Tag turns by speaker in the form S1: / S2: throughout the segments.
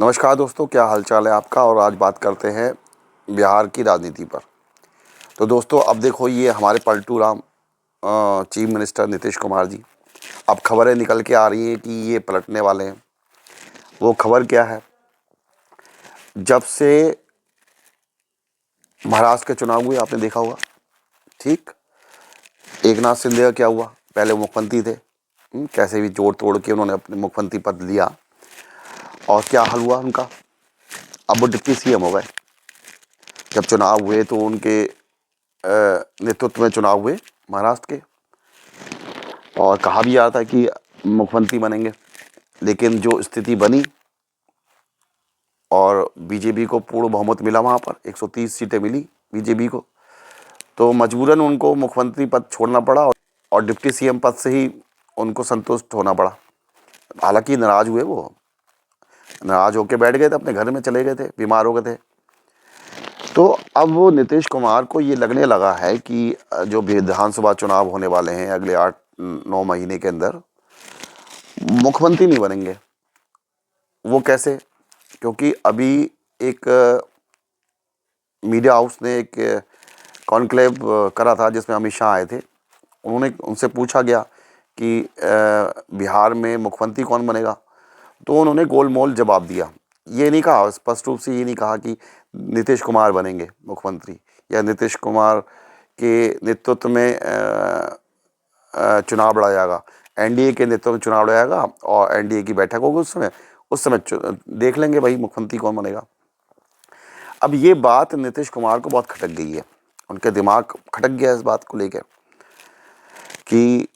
S1: नमस्कार दोस्तों, क्या हालचाल है आपका। और आज बात करते हैं बिहार की राजनीति पर। तो दोस्तों, अब देखो, ये हमारे पलटू राम चीफ मिनिस्टर नीतीश कुमार जी, अब खबरें निकल के आ रही हैं कि ये पलटने वाले हैं। वो खबर क्या है? जब से महाराष्ट्र के चुनाव हुए, आपने देखा होगा, ठीक। एक नाथ शिंदे का क्या हुआ? पहले वो मुख्यमंत्री थे, कैसे भी जोड़ तोड़ के उन्होंने अपने मुख्यमंत्री पद लिया, और क्या हाल हुआ उनका? अब वो डिप्टी सीएम हो गए। जब चुनाव हुए तो उनके नेतृत्व में चुनाव हुए महाराष्ट्र के, और कहा भी जा रहा था कि मुख्यमंत्री बनेंगे, लेकिन जो स्थिति बनी और बीजेपी को पूर्ण बहुमत मिला, वहाँ पर 130 सीटें मिली बीजेपी को, तो मजबूरन उनको मुख्यमंत्री पद छोड़ना पड़ा और डिप्टी सीएम पद से ही उनको संतुष्ट होना पड़ा। हालांकि नाराज हुए, वो नाराज होकर बैठ गए थे, अपने घर में चले गए थे, बीमार हो गए थे। तो अब वो नीतीश कुमार को ये लगने लगा है कि जो विधानसभा चुनाव होने वाले हैं अगले 8-9 महीने के अंदर, मुख्यमंत्री नहीं बनेंगे। वो कैसे? क्योंकि अभी एक मीडिया हाउस ने एक कॉन्क्लेव करा था जिसमें अमित शाह आए थे। उनसे पूछा गया कि बिहार में मुख्यमंत्री कौन बनेगा, तो उन्होंने गोलमोल जवाब दिया। ये नहीं कहा, स्पष्ट रूप से ये नहीं कहा कि नीतीश कुमार बनेंगे मुख्यमंत्री, या नीतीश कुमार के नेतृत्व में चुनाव लड़ा जाएगा, एनडीए के नेतृत्व में चुनाव लड़ा जाएगा और एनडीए की बैठक होगी। उस समय देख लेंगे भाई मुख्यमंत्री कौन बनेगा। अब ये बात नीतीश कुमार को बहुत खटक गई है, उनके दिमाग खटक गया इस बात को लेकर कि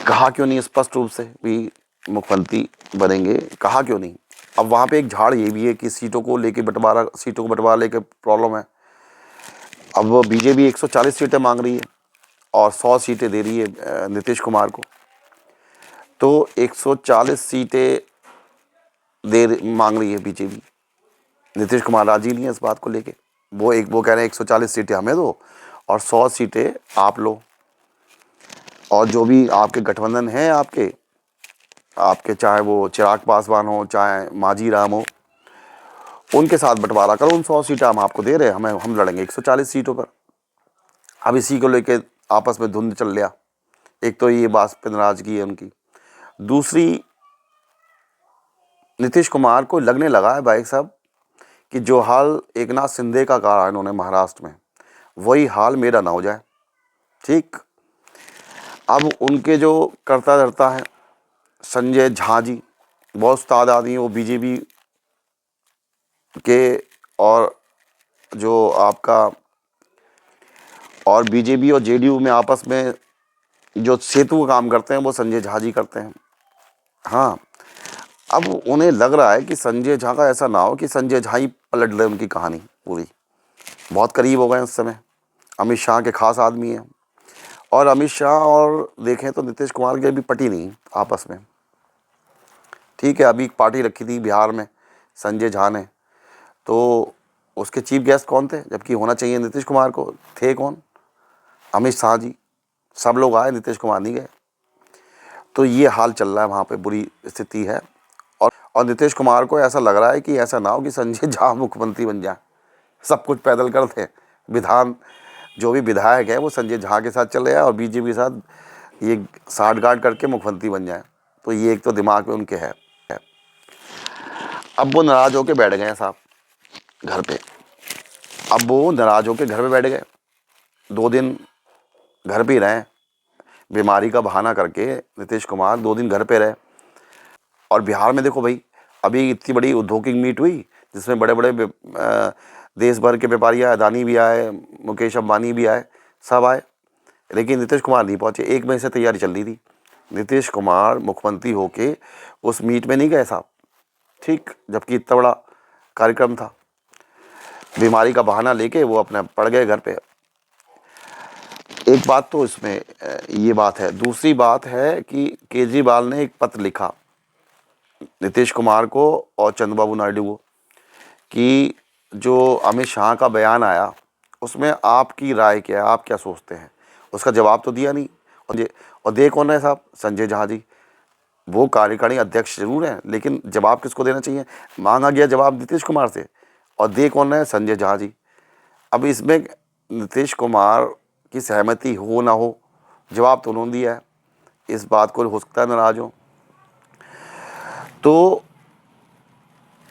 S1: कहा क्यों नहीं स्पष्ट रूप से भी मुख्यमंत्री बनेंगे, कहा क्यों नहीं। अब वहाँ पे एक झाड़ ये भी है कि सीटों को बंटवारा लेकर प्रॉब्लम है। अब बीजेपी 140 सीटें मांग रही है और 100 सीटें दे रही है नीतीश कुमार को, तो 140 सीटें मांग रही है बीजेपी। नीतीश कुमार राजी नहीं है इस बात को लेके। वो कह रहे हैं 140 सीटें हमें दो और 100 सीटें आप लो, और जो भी आपके गठबंधन हैं, आपके चाहे वो चिराग पासवान हो, चाहे मांझी राम हो, उनके साथ बंटवारा करो। उन 100 सीटें हम आपको दे रहे हैं, हम लड़ेंगे 140 सीटों पर। अब इसी को लेके आपस में धुंध चल लिया। एक तो ये बात पे नाराजगी है उनकी, दूसरी नीतीश कुमार को लगने लगा है भाई साहब कि जो हाल एक नाथ शिंदे का कहा इन्होंने महाराष्ट्र में, वही हाल मेरा ना हो जाए, ठीक। अब उनके जो करता धरता है संजय झा जी, बहुत उस्ताद आदमी है वो बीजेपी के, और जो आपका और बीजेपी और जेडीयू में आपस में जो सेतु का काम करते हैं वो संजय झा जी करते हैं। हाँ, अब उन्हें लग रहा है कि संजय झा का ऐसा ना हो कि संजय झा ही पलट ले उनकी कहानी पूरी। बहुत करीब हो गए उस समय, अमित शाह के खास आदमी हैं, और अमित शाह और देखें तो नीतीश कुमार की अभी पटी नहीं आपस में, ठीक है। अभी एक पार्टी रखी थी बिहार में संजय झा ने, तो उसके चीफ गेस्ट कौन थे, जबकि होना चाहिए नीतीश कुमार को, थे कौन? अमित शाह जी। सब लोग आए, नीतीश कुमार नहीं गए। तो ये हाल चल रहा है वहाँ पे, बुरी स्थिति है। और नीतीश कुमार को ऐसा लग रहा है कि ऐसा ना हो कि संजय झा मुख्यमंत्री बन जाए, सब कुछ पैदल करते हैं। जो भी विधायक है वो संजय झा के साथ चले जाए और बीजेपी के साथ ये साठगांठ करके मुख्यमंत्री बन जाए। तो ये एक तो दिमाग में उनके है। अब वो नाराज होकर बैठ गए साहब घर पे। अब वो नाराज होकर घर पे बैठ गए, 2 दिन घर पे ही रहे, बीमारी का बहाना करके नीतीश कुमार 2 दिन घर पे रहे। और बिहार में देखो भाई, अभी इतनी बड़ी औद्योगिक मीट हुई जिसमें बड़े बड़े देश भर के व्यापारी आए, अदानी भी आए, मुकेश अंबानी भी आए, सब आए, लेकिन नीतीश कुमार नहीं पहुंचे। 1 महीने से तैयारी चल रही थी, नीतीश कुमार मुख्यमंत्री होके उस मीट में नहीं गए साहब, ठीक, जबकि इतना बड़ा कार्यक्रम था। बीमारी का बहाना लेके वो अपने पड़ गए घर पे। एक बात तो इसमें ये बात है। दूसरी बात है कि केजरीवाल ने एक पत्र लिखा नीतीश कुमार को और चंद्रबाबू नायडू को कि जो अमित शाह का बयान आया उसमें आपकी राय क्या है, आप क्या सोचते हैं। उसका जवाब तो दिया नहीं। और दे कौन है साहब? संजय झा जी। वो कार्यकारिणी अध्यक्ष जरूर हैं, लेकिन जवाब किसको देना चाहिए? मांगा गया जवाब नीतीश कुमार से, और दे कौन रहे हैं? संजय झा जी। अब इसमें नीतीश कुमार की सहमति हो ना हो, जवाब तो उन्होंने दिया है, इस बात को हो सकता है नाराज हो। तो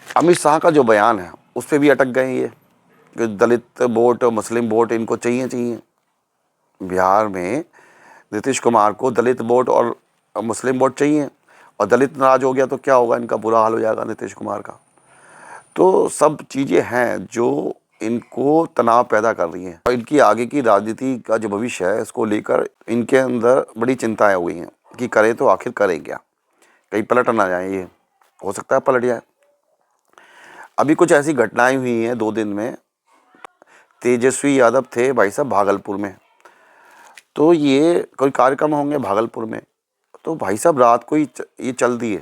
S1: अमित शाह का जो बयान है उस पर भी अटक गए ये, कि दलित वोट और मुस्लिम वोट इनको चाहिए। बिहार में नीतीश कुमार को दलित वोट और मुस्लिम वोट चाहिए, और दलित नाराज हो गया तो क्या होगा? इनका बुरा हाल हो जाएगा नीतीश कुमार का। तो सब चीज़ें हैं जो इनको तनाव पैदा कर रही हैं, और इनकी आगे की राजनीति का जो भविष्य है इसको लेकर इनके अंदर बड़ी चिंताएं हो गई हैं कि करें तो आखिर करें क्या, कहीं पलट ना जाए। ये हो सकता है पलट जाए। अभी कुछ ऐसी घटनाएं हुई हैं 2 दिन में। तेजस्वी यादव थे भाई साहब भागलपुर में, तो ये कोई कार्यक्रम होंगे भागलपुर में, तो भाई साहब रात को ही ये चल दिए,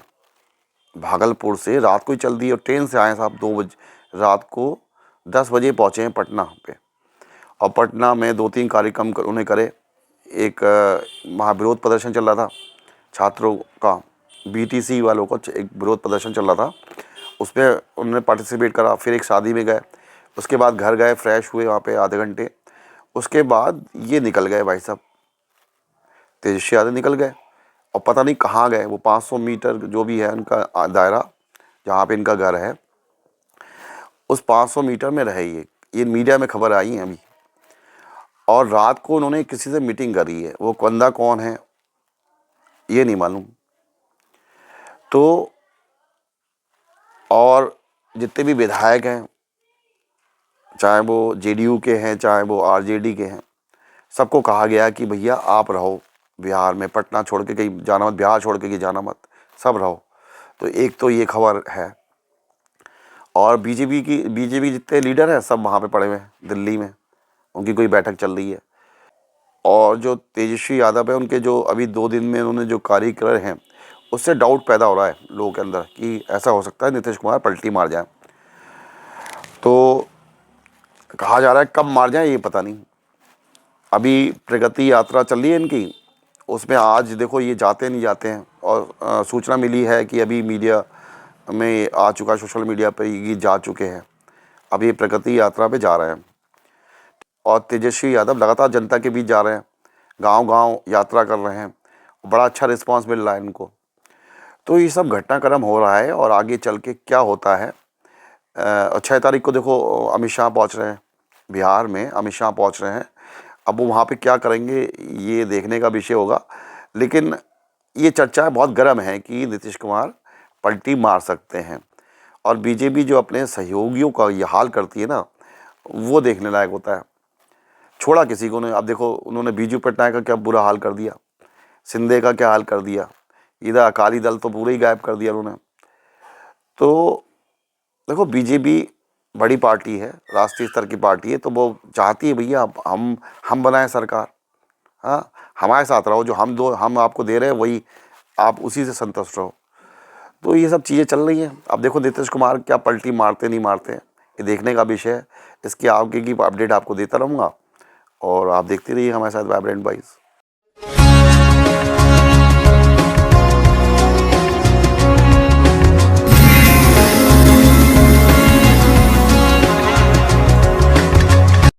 S1: भागलपुर से रात को ही चल दिए, और ट्रेन से आए साहब 2 बजे रात को, 10 बजे पहुँचे हैं पटना पे। और पटना में 2-3 कार्यक्रम उन्होंने करे। एक महाविरोध प्रदर्शन चल रहा था छात्रों का, बीटीसी वालों का एक विरोध प्रदर्शन चल रहा था, उस पर उन्होंने पार्टिसिपेट करा। फिर एक शादी में गए, उसके बाद घर गए, फ्रेश हुए वहाँ पे आधे घंटे, उसके बाद ये निकल गए भाई साहब, तेजस्वी यादव निकल गए, और पता नहीं कहाँ गए। वो 500 मीटर जो भी है उनका दायरा, जहाँ पे इनका घर है, उस 500 मीटर में रहे ये मीडिया में खबर आई है अभी। और रात को उन्होंने किसी से मीटिंग करी है, वो बंदा कौन है ये नहीं मालूम। तो और जितने भी विधायक हैं, चाहे वो जेडीयू के हैं चाहे वो आरजेडी के हैं, सबको कहा गया कि भैया आप रहो बिहार में, पटना छोड़ के कहीं जाना मत, बिहार छोड़ के कहीं जाना मत, सब रहो। तो एक तो ये खबर है। और बीजेपी जितने लीडर हैं सब वहाँ पे पड़े हुए हैं दिल्ली में, उनकी कोई बैठक चल रही है। और जो तेजस्वी यादव है, उनके जो अभी 2 दिन में उन्होंने जो कार्य करे हैं, उससे डाउट पैदा हो रहा है लोगों के अंदर कि ऐसा हो सकता है नीतीश कुमार पलटी मार जाए। तो कहा जा रहा है कब मार जाए ये पता नहीं। अभी प्रगति यात्रा चल रही है इनकी, उसमें आज देखो ये जाते नहीं जाते हैं, और सूचना मिली है कि अभी मीडिया में आ चुका, सोशल मीडिया पर ये जा चुके हैं, अब ये प्रगति यात्रा पे जा रहे हैं। और तेजस्वी यादव लगातार जनता के बीच जा रहे हैं, गांव-गांव यात्रा कर रहे हैं, बड़ा अच्छा रिस्पांस मिल रहा है इनको। तो ये सब घटनाक्रम हो रहा है, और आगे चल के क्या होता है। 6 तारीख को देखो अमित शाह पहुँच रहे हैं बिहार में, अमित शाह पहुँच रहे हैं। अब वो वहाँ पे क्या करेंगे ये देखने का विषय होगा, लेकिन ये चर्चा बहुत गर्म है कि नीतीश कुमार पलटी मार सकते हैं। और बीजेपी जो अपने सहयोगियों का ये हाल करती है ना, वो देखने लायक होता है। छोड़ा किसी को नहीं। अब देखो उन्होंने बीजू पटनायक का क्या बुरा हाल कर दिया, सिंधे का क्या हाल कर दिया, इधर अकाली दल तो पूरे ही गायब कर दिया उन्होंने। तो देखो बीजेपी बड़ी पार्टी है, राष्ट्रीय स्तर की पार्टी है, तो वो चाहती है भैया हम बनाएं सरकार, हाँ हमारे साथ रहो, जो हम आपको दे रहे हैं वही आप उसी से संतुष्ट रहो। तो ये सब चीज़ें चल रही हैं। अब देखो नीतीश कुमार क्या पलटी मारते नहीं मारते हैं, ये देखने का विषय है। इसकी आगे की अपडेट आपको देता रहूँगा, और आप देखते रहिए हमारे साथ वाइब्रेंट वाइज।